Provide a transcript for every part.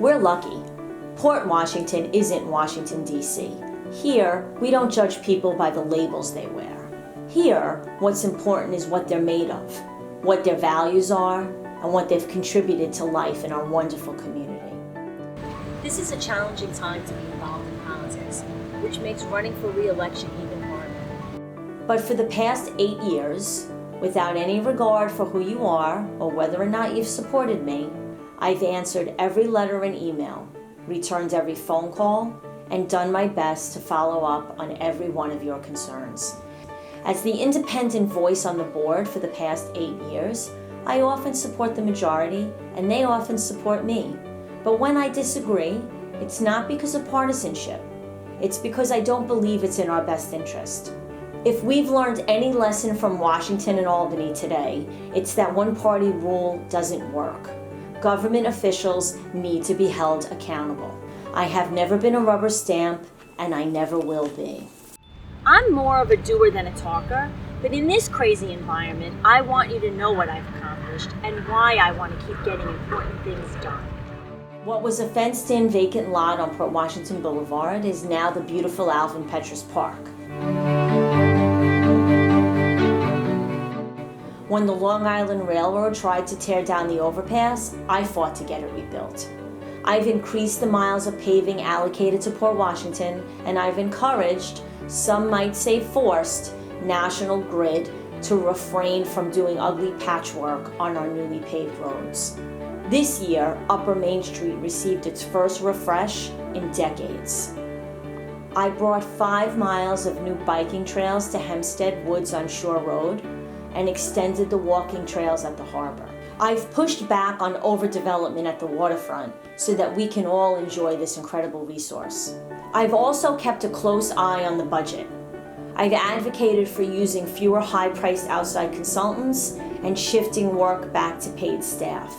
We're lucky. Port Washington isn't Washington, D.C. Here, we don't judge people by the labels they wear. Here, what's important is what they're made of, what their values are, and what they've contributed to life in our wonderful community. This is a challenging time to be involved in politics, which makes running for re-election even harder. But for the past 8 years, without any regard for who you are or whether or not you've supported me, I've answered every letter and email, returned every phone call, and done my best to follow up on every one of your concerns. As the independent voice on the board for the past 8 years, I often support the majority, and they often support me. But when I disagree, it's not because of partisanship. It's because I don't believe it's in our best interest. If we've learned any lesson from Washington and Albany today, it's that one-party rule doesn't work. Government officials need to be held accountable. I have never been a rubber stamp, and I never will be. I'm more of a doer than a talker, but in this crazy environment, I want you to know what I've accomplished and why I want to keep getting important things done. What was a fenced-in vacant lot on Port Washington Boulevard is now the beautiful Alvin Petrus Park. When the Long Island Railroad tried to tear down the overpass, I fought to get it rebuilt. I've increased the miles of paving allocated to Port Washington, and I've encouraged, some might say forced, National Grid to refrain from doing ugly patchwork on our newly paved roads. This year, Upper Main Street received its first refresh in decades. I brought 5 miles of new biking trails to Hempstead Woods on Shore Road and extended the walking trails at the harbor. I've pushed back on overdevelopment at the waterfront so that we can all enjoy this incredible resource. I've also kept a close eye on the budget. I've advocated for using fewer high-priced outside consultants and shifting work back to paid staff.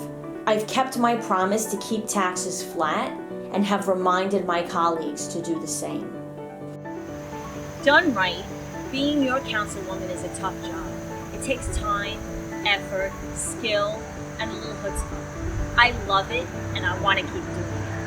I've kept my promise to keep taxes flat and have reminded my colleagues to do the same. Done right, being your councilwoman is a tough job. It takes time, effort, skill, and a little chutzpah. I love it, and I want to keep doing it.